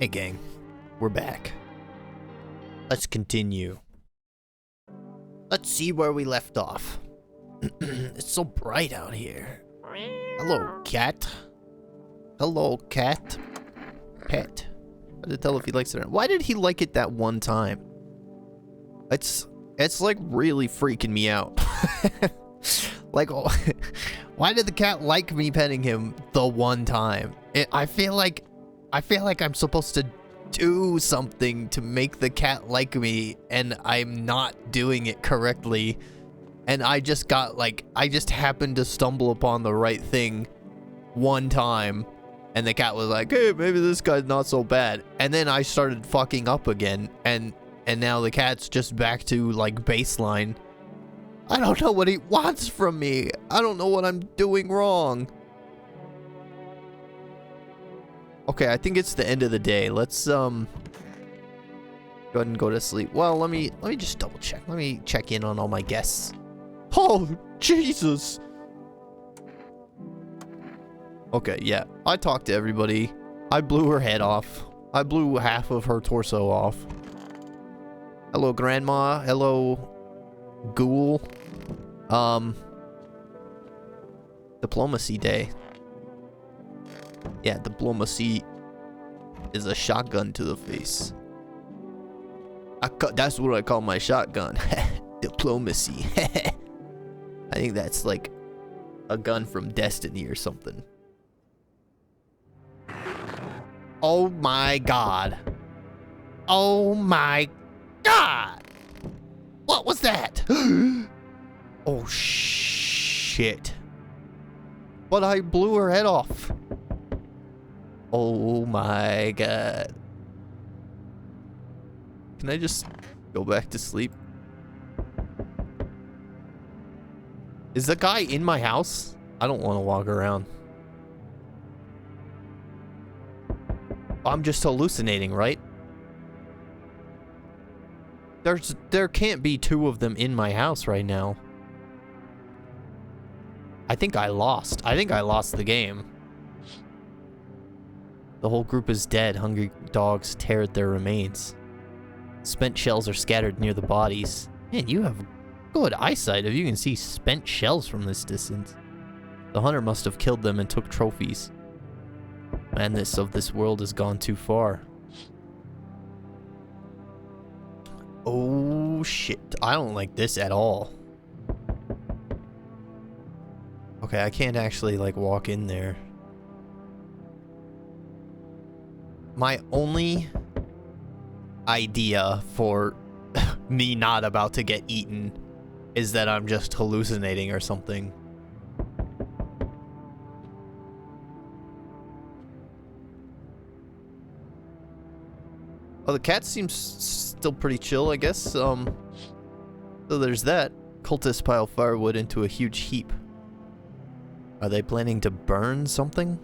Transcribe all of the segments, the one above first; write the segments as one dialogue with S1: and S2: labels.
S1: Hey gang, we're back. Let's continue. Let's see where we left off. It's so bright out here. Hello, cat. Hello, cat. Pet. I had to tell if he likes it or not. Why did he like it that one time? It's like really freaking me out. Like, why did the cat like me petting him the one time? I feel like I'm supposed to do something to make the cat like me, and I'm not doing it correctly. And I just happened to stumble upon the right thing one time, and the cat was like, hey, maybe this guy's not so bad. And then I started fucking up again, and now the cat's just back to, like, baseline. I don't know what he wants from me. I don't know what I'm doing wrong. Okay, I think it's the end of the day. Let's go ahead and go to sleep. Well, let me just double check. Let me check in on all my guests. Oh, Jesus. Okay, yeah. I talked to everybody. I blew her head off. I blew half of her torso off. Hello, Grandma. Hello, Ghoul. Diplomacy Day. Yeah, diplomacy is a shotgun to the face. That's what I call my shotgun. Diplomacy. I think that's like a gun from Destiny or something. Oh my god. Oh my god. What was that? Oh shit. But I blew her head off. Oh my god. Can I just go back to sleep? Is the guy in my house? I don't want to walk around. I'm just hallucinating, right? There can't be two of them in my house right now. I think I lost. I think I lost the game. The whole group is dead. Hungry dogs tear at their remains. Spent shells are scattered near the bodies. Man, you have good eyesight if you can see spent shells from this distance. The hunter must have killed them and took trophies. Madness of this world has gone too far. Oh shit, I don't like this at all. Okay, I can't actually like walk in there. My only idea for me not about to get eaten is that I'm just hallucinating or something. Oh, the cat seems still pretty chill, I guess. So there's that. Cultists pile firewood into a huge heap. Are they planning to burn something?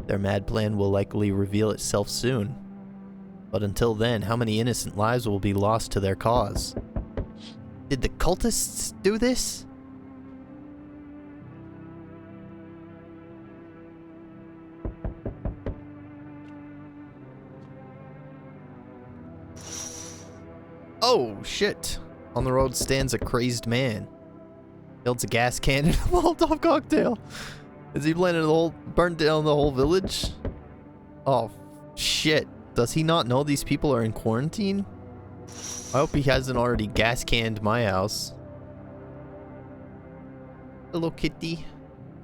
S1: Their mad plan will likely reveal itself soon. But until then, how many innocent lives will be lost to their cause? Did the cultists do this? Oh, shit. On the road stands a crazed man. Builds a gas can and a Molotov cocktail. Is he planning to burn down the whole village? Oh, shit. Does he not know these people are in quarantine? I hope he hasn't already gas canned my house. Hello, kitty.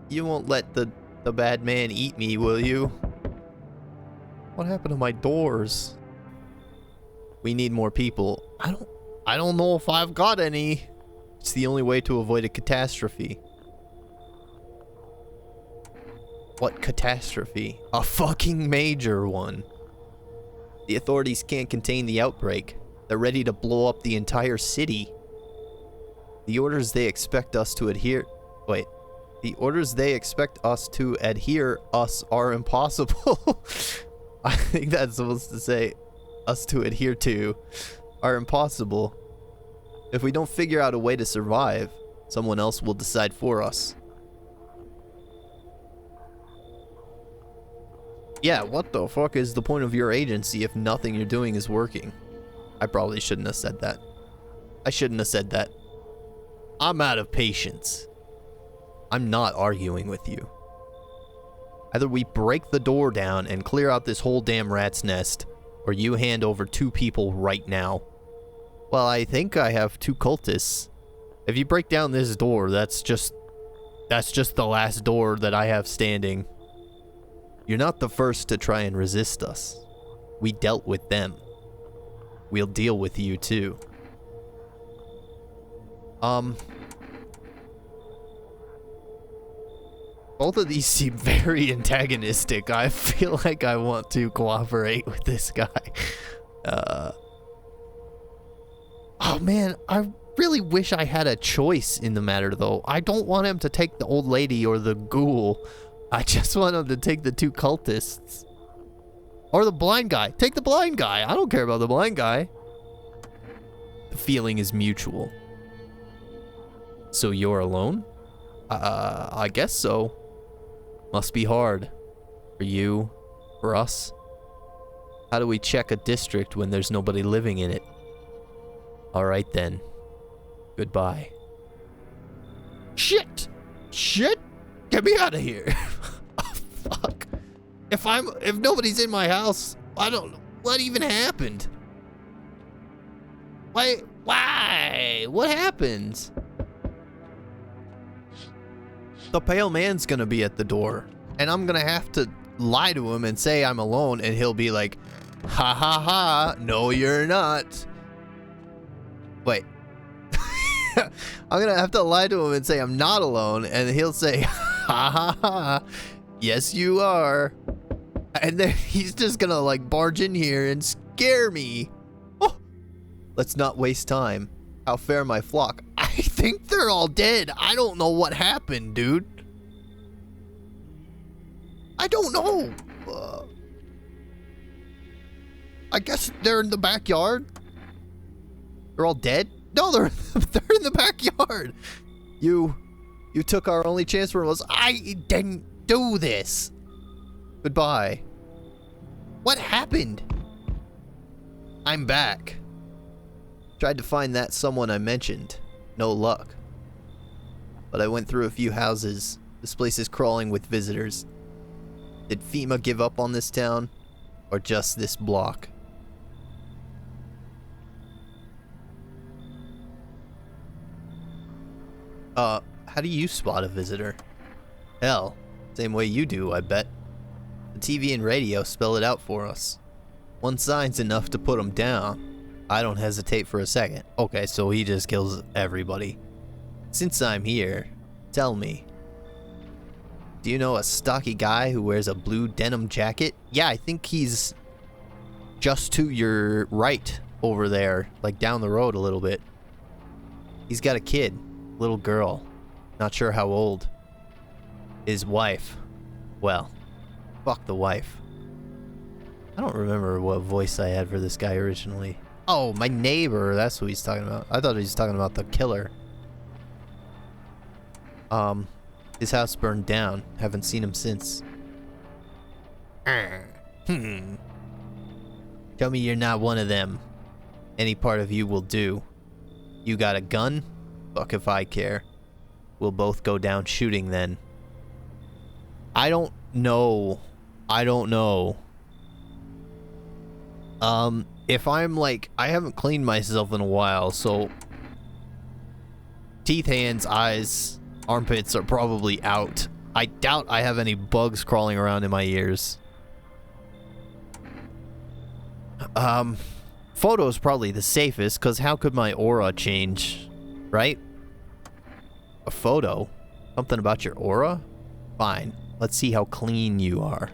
S1: You won't let the bad man eat me, will you? What happened to my doors? We need more people. I don't know if I've got any. It's the only way to avoid a catastrophe. What catastrophe? A fucking major one. The authorities can't contain the outbreak. They're ready to blow up the entire city. The orders they expect us to adhere... Wait. The orders they expect us to adhere us are impossible. I think that's supposed to say us to adhere to are impossible. If we don't figure out a way to survive, someone else will decide for us. Yeah, what the fuck is the point of your agency if nothing you're doing is working? I probably shouldn't have said that. I shouldn't have said that. I'm out of patience. I'm not arguing with you. Either we break the door down and clear out this whole damn rat's nest, or you hand over 2 people right now. Well, I think I have 2 cultists. If you break down this door, that's just the last door that I have standing. You're not the first to try and resist us. We dealt with them. We'll deal with you too. Both of these seem very antagonistic. I feel like I want to cooperate with this guy. Oh man, I really wish I had a choice in the matter though. I don't want him to take the old lady or the ghoul. I just want him to take the 2 cultists. Or the blind guy. Take the blind guy. I don't care about the blind guy. The feeling is mutual. So you're alone? I guess so. Must be hard. For you, for us. How do we check a district when there's nobody living in it? Alright then. Goodbye. Shit! Shit! Get me out of here! Oh, fuck. If nobody's in my house, I don't know what even happened. Why? What happened? The pale man's gonna be at the door, and I'm gonna have to lie to him and say I'm alone, and he'll be like, ha ha ha, no you're not. Wait. I'm gonna have to lie to him and say I'm not alone, and he'll say, ha ha ha, yes you are. And then he's just gonna like barge in here and scare me. Oh, let's not waste time. How fare my flock? I think they're all dead. I don't know what happened, dude. I don't know. I guess they're in the backyard. They're all dead? No, they're in the backyard. You took our only chance from us. I didn't do this. Goodbye. What happened? I'm back. Tried to find that someone I mentioned. No luck. But I went through a few houses. This place is crawling with visitors. Did FEMA give up on this town? Or just this block? How do you spot a visitor? Hell, same way you do, I bet. The TV and radio spell it out for us. One sign's enough to put them down. I don't hesitate for a second. Okay, so he just kills everybody. Since I'm here, tell me. Do you know a stocky guy who wears a blue denim jacket? Yeah, I think he's just to your right over there, like down the road a little bit. He's got a kid, little girl, not sure how old. His wife, well, fuck the wife. I don't remember what voice I had for this guy originally. Oh, my neighbor, that's what he's talking about. I thought he was talking about the killer. His house burned down. Haven't seen him since. Tell me you're not one of them. Any part of you will do. You got a gun? Fuck if I care. We'll both go down shooting then. I don't know. If I'm like, I haven't cleaned myself in a while, so teeth, hands, eyes, armpits are probably out. I doubt I have any bugs crawling around in my ears. Photo's probably the safest, because how could my aura change, right? A photo? Something about your aura? Fine. Let's see how clean you are.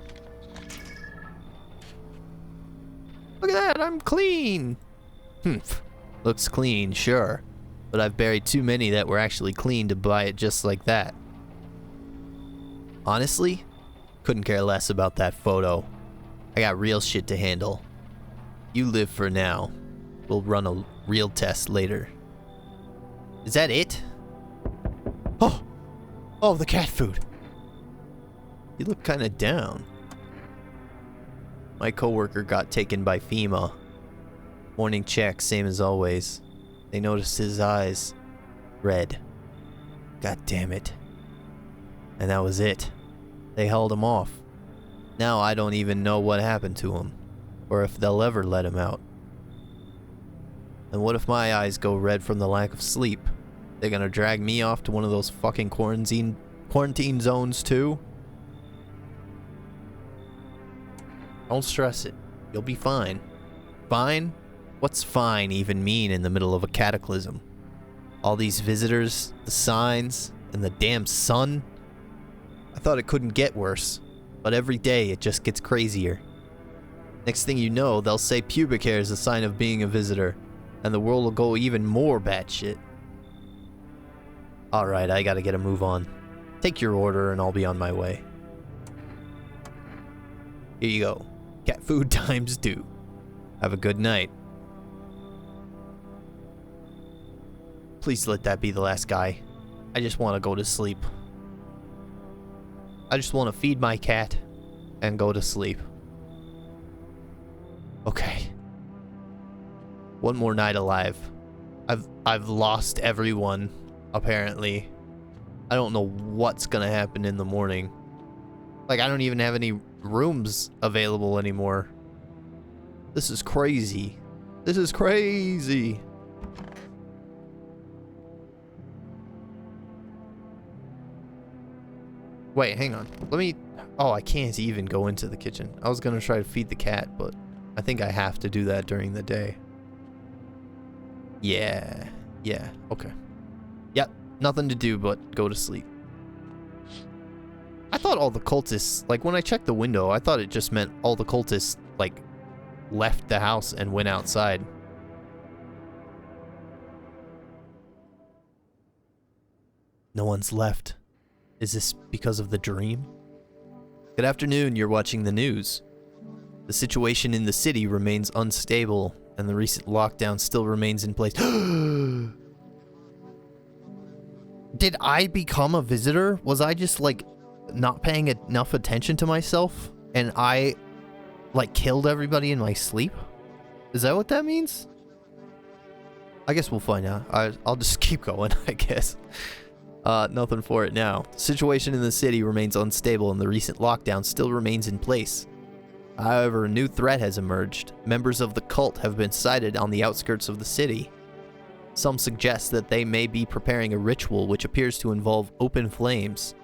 S1: Look at that, I'm clean! Looks clean, sure. But I've buried too many that were actually clean to buy it just like that. Honestly, couldn't care less about that photo. I got real shit to handle. You live for now. We'll run a real test later. Is that it? Oh, the cat food. You look kinda down. My coworker got taken by FEMA. Morning check, same as always. They noticed his eyes. Red. God damn it. And that was it. They held him off. Now I don't even know what happened to him, or if they'll ever let him out. And what if my eyes go red from the lack of sleep? They're gonna drag me off to one of those fucking quarantine zones too? Don't stress it. You'll be fine. Fine? What's fine even mean in the middle of a cataclysm? All these visitors, the signs, and the damn sun? I thought it couldn't get worse, but every day it just gets crazier. Next thing you know, they'll say pubic hair is a sign of being a visitor, and the world will go even more batshit. Alright, I gotta get a move on. Take your order and I'll be on my way. Here you go. Cat food times 2. Have a good night. Please let that be the last guy. I just want to go to sleep. I just want to feed my cat and go to sleep. Okay. One more night alive. I've lost everyone, apparently. I don't know what's gonna happen in the morning. Like, I don't even have any rooms available anymore. This is crazy. This is crazy. Wait, hang on. Let me... Oh, I can't even go into the kitchen. I was gonna try to feed the cat, but I think I have to do that during the day. Yeah. Yeah, okay. Yep, nothing to do but go to sleep. I thought all the cultists... Like, when I checked the window, I thought it just meant all the cultists, like, left the house and went outside. No one's left. Is this because of the dream? Good afternoon, you're watching the news. The situation in the city remains unstable, and the recent lockdown still remains in place. Did I become a visitor? Was I just, like, not paying enough attention to myself, and I, like, killed everybody in my sleep? Is that what that means? I guess we'll find out. I'll just keep going, I guess. Nothing for it now. The situation in the city remains unstable and the recent lockdown still remains in place. However, a new threat has emerged. Members of the cult have been sighted on the outskirts of the city. Some suggest that they may be preparing a ritual which appears to involve open flames.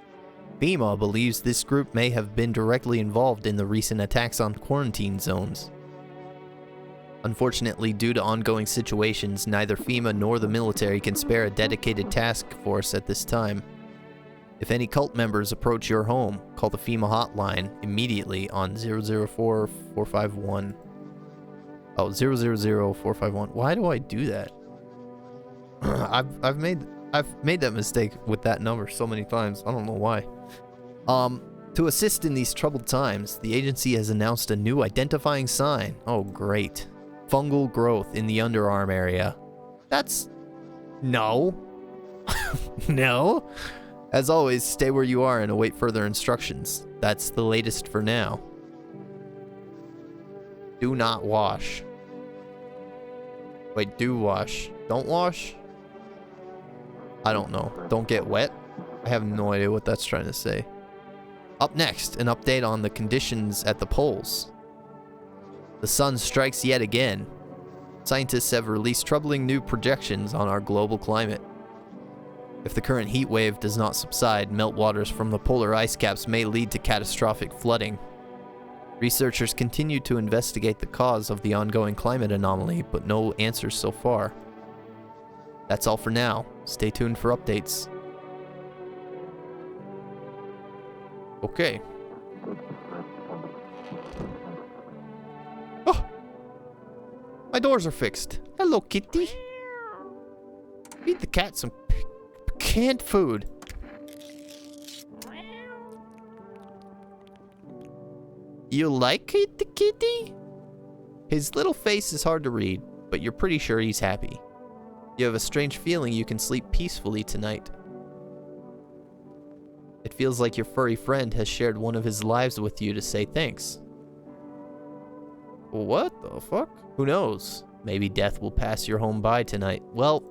S1: FEMA believes this group may have been directly involved in the recent attacks on quarantine zones. Unfortunately, due to ongoing situations, neither FEMA nor the military can spare a dedicated task force at this time. If any cult members approach your home, call the FEMA hotline immediately on 004-451. Oh, 00451. Why do I do that? I've made that mistake with that number so many times. I don't know why. To assist in these troubled times, the agency has announced a new identifying sign. Oh, great. Fungal growth in the underarm area. That's... No. No. As always, stay where you are and await further instructions. That's the latest for now. Do not wash. Wait, do wash. Don't wash? I don't know. Don't get wet? I have no idea what that's trying to say. Up next, an update on the conditions at the poles. The sun strikes yet again. Scientists have released troubling new projections on our global climate. If the current heat wave does not subside, meltwaters from the polar ice caps may lead to catastrophic flooding. Researchers continue to investigate the cause of the ongoing climate anomaly, but no answers so far. That's all for now. Stay tuned for updates. Okay. Oh! My doors are fixed. Hello, kitty. Feed the cat some canned food. You like it, the kitty? His little face is hard to read, but you're pretty sure he's happy. You have a strange feeling you can sleep peacefully tonight. It feels like your furry friend has shared one of his lives with you to say thanks. What the fuck? Who knows? Maybe death will pass your home by tonight. Well,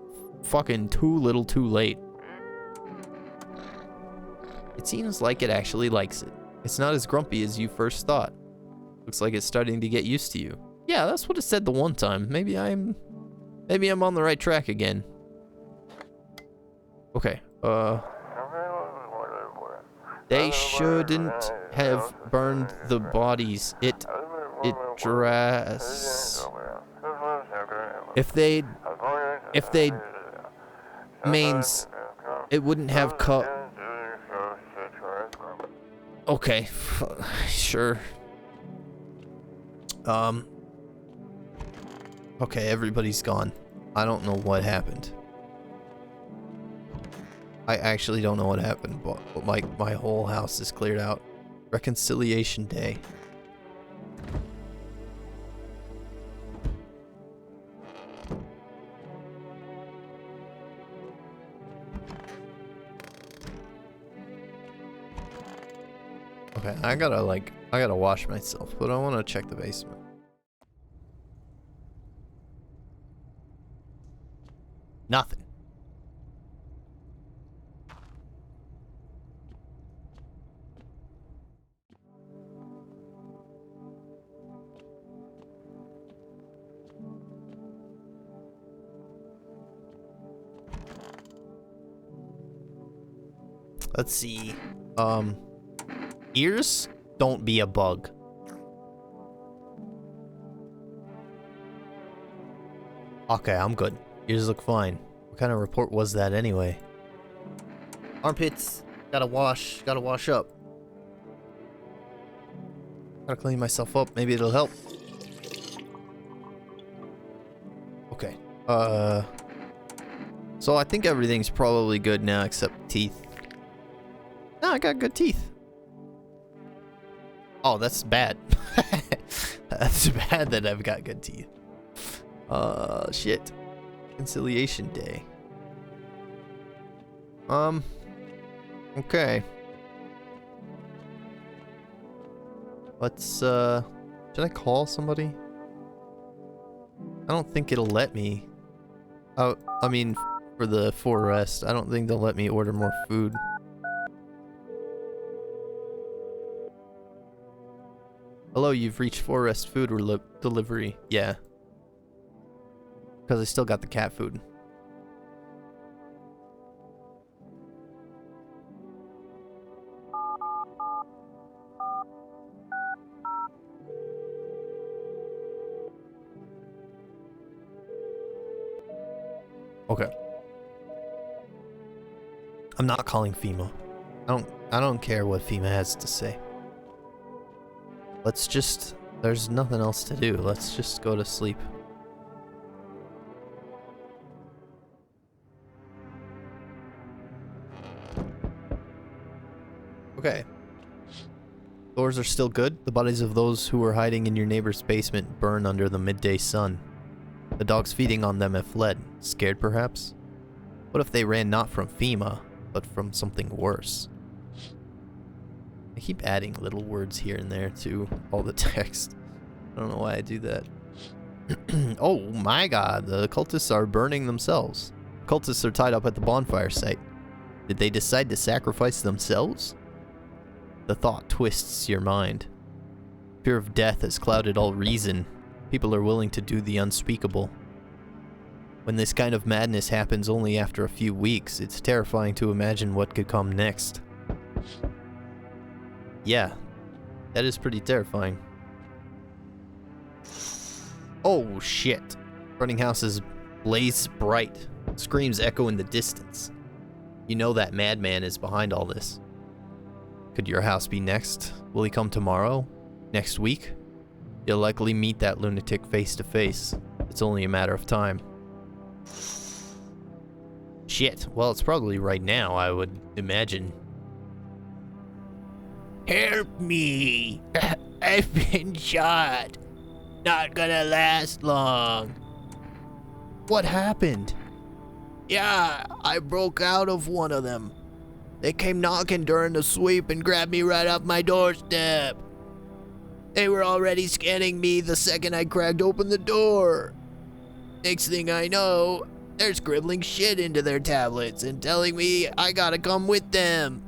S1: fucking too little too late. It seems like it actually likes it. It's not as grumpy as you first thought. Looks like it's starting to get used to you. Yeah, that's what it said the one time. Maybe I'm on the right track again. Okay, they shouldn't have burned the bodies. It dress. If they'd means it wouldn't have cut. Okay, sure. Okay, everybody's gone. I don't know what happened. I actually don't know what happened, but my whole house is cleared out. Reconciliation Day. Okay, I gotta wash myself, but I want to check the basement. Nothing. Let's see. Ears? Don't be a bug. Okay, I'm good. Ears look fine. What kind of report was that anyway? Armpits. Gotta wash up. Gotta clean myself up. Maybe it'll help. Okay. So I think everything's probably good now except teeth. No, I got good teeth. Oh, that's bad. That's bad that I've got good teeth. Shit. Reconciliation Day. Okay. Let's, should I call somebody? I don't think it'll let me. Oh, I mean, for the forest, I don't think they'll let me order more food. Hello, you've reached Forest Food Delivery. Yeah. Because I still got the cat food. Okay. I'm not calling FEMA. I don't care what FEMA has to say. Let's just... There's nothing else to do. Let's just go to sleep. Okay. Doors are still good. The bodies of those who were hiding in your neighbor's basement burn under the midday sun. The dogs feeding on them have fled. Scared, perhaps? What if they ran not from FEMA, but from something worse? I keep adding little words here and there to all the text. I don't know why I do that. Oh my god, the cultists are burning themselves. Cultists are tied up at the bonfire site. Did they decide to sacrifice themselves? The thought twists your mind. Fear of death has clouded all reason. People are willing to do the unspeakable. When this kind of madness happens only after a few weeks, it's terrifying to imagine what could come next. Yeah, that is pretty terrifying. Oh shit. Burning houses blaze bright. Screams echo in the distance. You know that madman is behind all this. Could your house be next? Will he come tomorrow? Next week? You'll likely meet that lunatic face to face. It's only a matter of time. Shit. Well, it's probably right now, I would imagine. Help me! I've been shot. Not gonna last long. What happened? Yeah, I broke out of one of them. They came knocking during the sweep and grabbed me right off my doorstep. They were already scanning me the second I cracked open the door. Next thing I know, they're scribbling shit into their tablets and telling me I gotta come with them.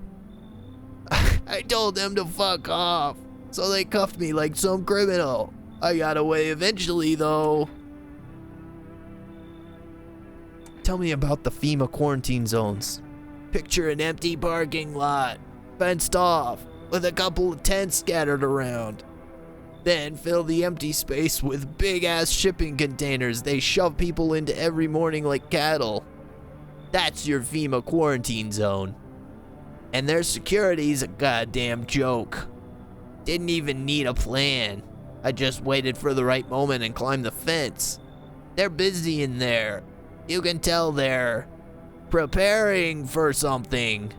S1: I told them to fuck off, so they cuffed me like some criminal. I got away eventually, though. Tell me about the FEMA quarantine zones. Picture an empty parking lot, fenced off, with a couple of tents scattered around. Then fill the empty space with big-ass shipping containers they shove people into every morning like cattle. That's your FEMA quarantine zone. And their security's a goddamn joke. Didn't even need a plan. I just waited for the right moment and climbed the fence. They're busy in there. You can tell they're preparing for something.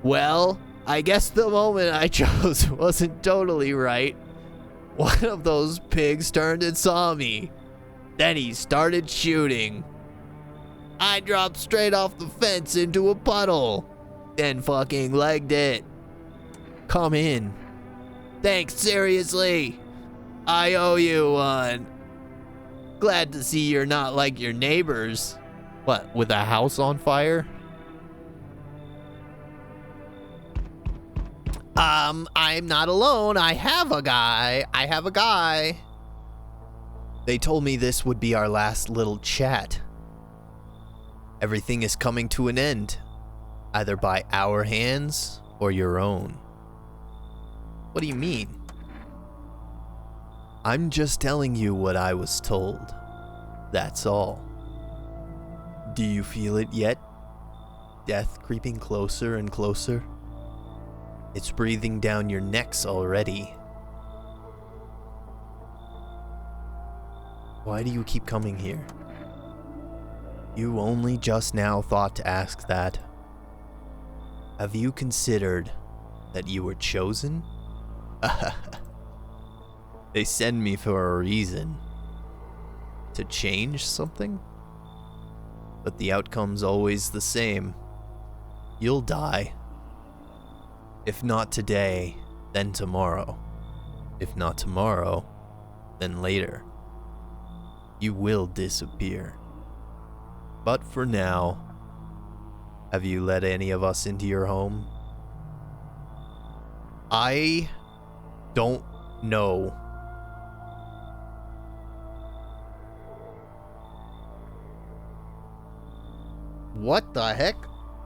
S1: Well, I guess the moment I chose wasn't totally right. One of those pigs turned and saw me. Then he started shooting. I dropped straight off the fence into a puddle. Then fucking legged it. Come in. Thanks, seriously. I owe you one. Glad to see you're not like your neighbors. What, with a house on fire? I'm not alone. I have a guy. They told me this would be our last little chat. Everything is coming to an end, either by our hands or your own. What do you mean? I'm just telling you what I was told. That's all. Do you feel it yet? Death creeping closer and closer? It's breathing down your necks already. Why do you keep coming here? You only just now thought to ask that. Have you considered that you were chosen? They send me for a reason. To change something? But the outcome's always the same. You'll die. If not today, then tomorrow. If not tomorrow, then later. You will disappear. But for now, have you let any of us into your home? I don't know. What the heck?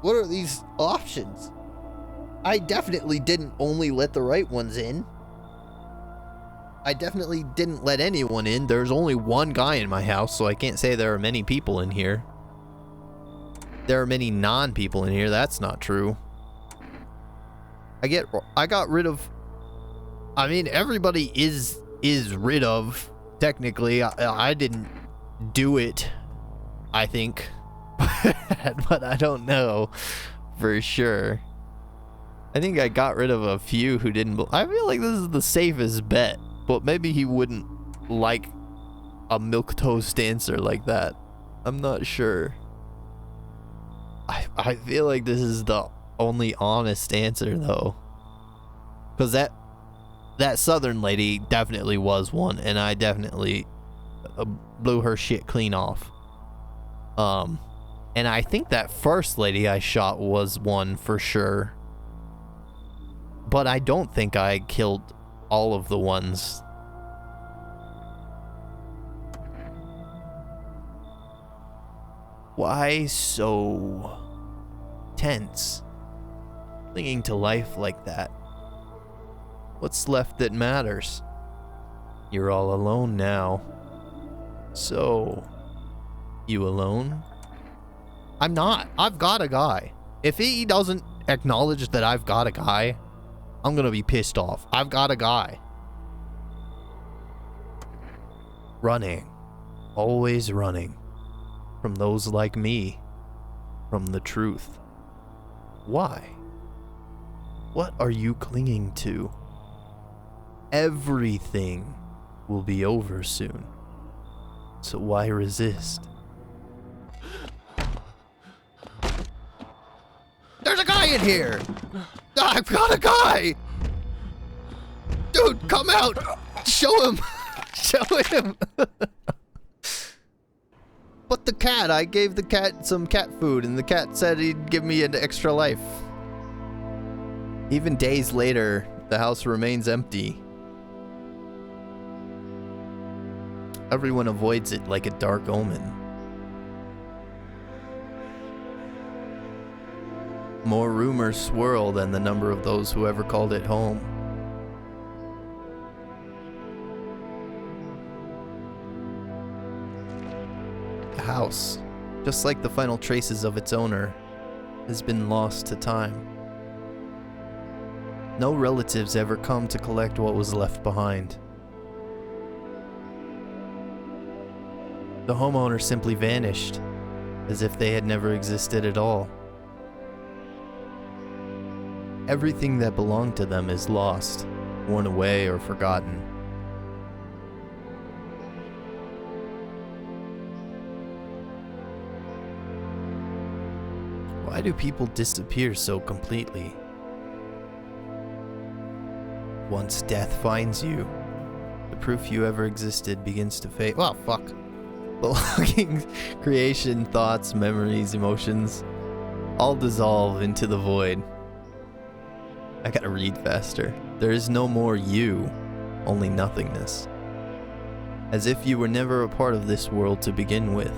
S1: What are these options? I definitely didn't only let the right ones in. I definitely didn't let anyone in. There's only one guy in my house, so I can't say there are many people in here. There are many non-people in here. That's not true. I got rid of... I mean, everybody is rid of. Technically, I didn't do it, I think. But I don't know for sure. I think I got rid of a few who didn't. I feel like this is the safest bet, but maybe he wouldn't like a milquetoast answer like that. I'm not sure. I feel like this is the only honest answer though, because that southern lady definitely was one, and I definitely blew her shit clean off. And I think that first lady I shot was one for sure. But I don't think I killed all of the ones. Why so tense? Clinging to life like that. What's left that matters? You're all alone now. So, you alone? I'm not. I've got a guy. If he doesn't acknowledge that I've got a guy, I'm gonna be pissed off. I've got a guy. Running. Always running. From those like me. From the truth. Why? What are you clinging to? Everything will be over soon. So why resist? There's a guy in here! I've got a guy! Dude, come out! Show him! Show him! But the cat, I gave the cat some cat food and the cat said he'd give me an extra life. Even days later, the house remains empty. Everyone avoids it like a dark omen. More rumors swirl than the number of those who ever called it home. The house, just like the final traces of its owner, has been lost to time. No relatives ever come to collect what was left behind. The homeowner simply vanished, as if they had never existed at all. Everything that belonged to them is lost, worn away, or forgotten. Why do people disappear so completely? Once death finds you, the proof you ever existed begins to fade. Oh, fuck. Belongings, creation, thoughts, memories, emotions, all dissolve into the void. I gotta read faster. There is no more you, only nothingness. As if you were never a part of this world to begin with.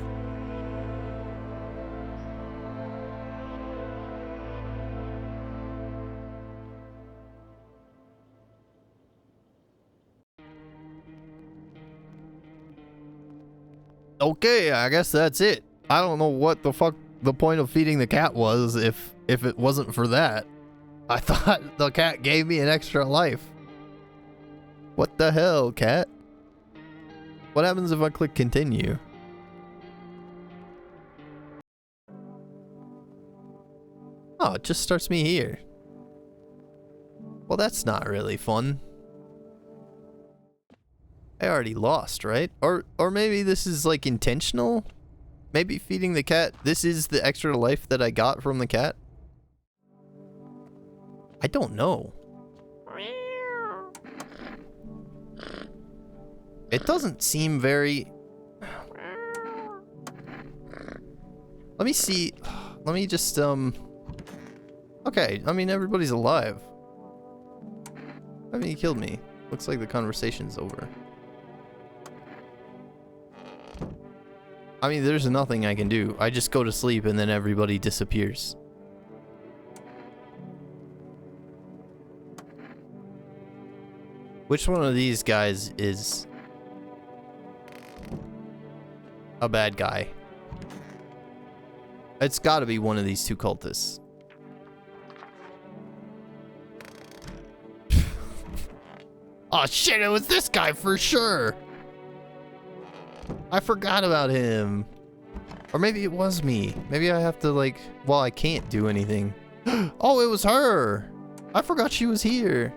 S1: Okay, I guess that's it. I don't know what the fuck the point of feeding the cat was if it wasn't for that. I thought the cat gave me an extra life. What the hell, cat? What happens if I click continue? Oh, it just starts me here. Well, that's not really fun. I already lost, right? Or maybe this is like intentional? Maybe feeding the cat, this is the extra life that I got from the cat? I don't know. It doesn't seem very... Let me see. Let me just, Okay, I mean, everybody's alive. I mean, he killed me. Looks like the conversation's over. I mean, there's nothing I can do. I just go to sleep and then everybody disappears. Which one of these guys is a bad guy? It's gotta be one of these two cultists. Oh shit, it was this guy for sure! I forgot about him. Or maybe it was me. Maybe I have to like... Well, I can't do anything. Oh, it was her! I forgot she was here.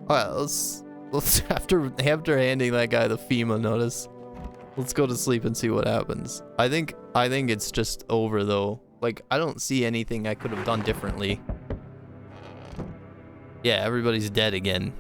S1: Alright, let's after handing that guy the FEMA notice, let's go to sleep and see what happens. I think it's just over though. Like, I don't see anything I could have done differently. Yeah, everybody's dead again.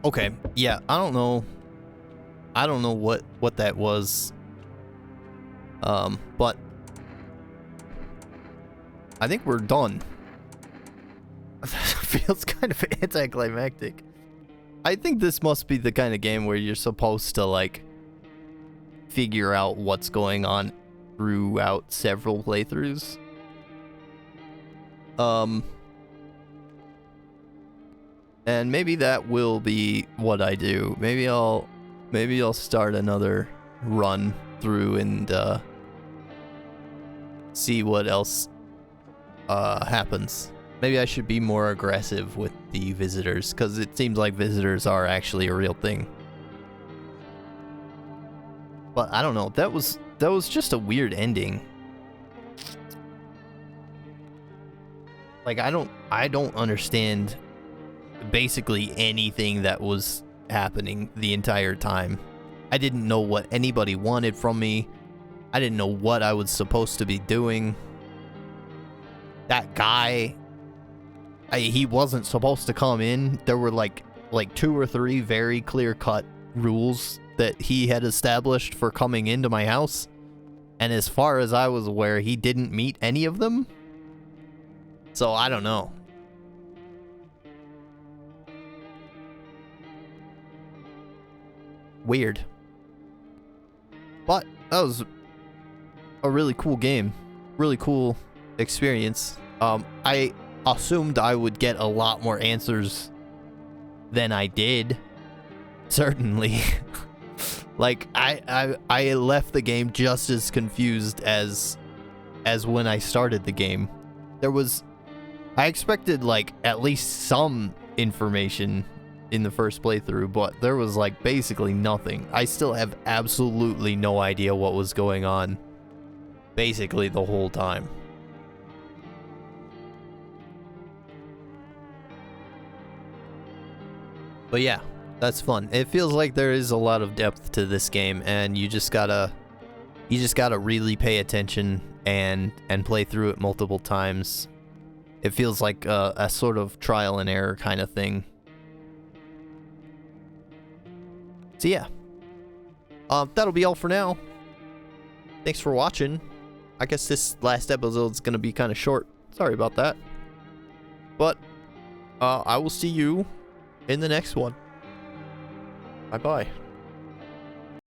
S1: Okay, yeah, I don't know what that was. But I think we're done. Feels kind of anticlimactic. I think this must be the kind of game where you're supposed to like figure out what's going on throughout several playthroughs. And maybe that will be what I do. Maybe I'll start another run through and see what else happens. Maybe I should be more aggressive with the visitors, because it seems like visitors are actually a real thing. But I don't know. That was just a weird ending. Like, I don't understand basically anything that was happening the entire time. I didn't know what anybody wanted from me. I didn't know what I was supposed to be doing. That guy, he wasn't supposed to come in. There were like 2 or 3 very clear-cut rules that he had established for coming into my house. And as far as I was aware, he didn't meet any of them. So I don't know. Weird. But that was a really cool game. Really cool experience. I assumed I would get a lot more answers than I did. Certainly. Like, I left the game just as confused as when I started the game. I expected, like, at least some information in the first playthrough, but there was, like, basically nothing. I still have absolutely no idea what was going on basically the whole time. But yeah, that's fun. It feels like there is a lot of depth to this game, and you just gotta really pay attention and play through it multiple times. It feels like a sort of trial and error kind of thing. So yeah, that'll be all for now. Thanks for watching. I guess this last episode's gonna be kind of short. Sorry about that. But I will see you in the next one. Bye-bye.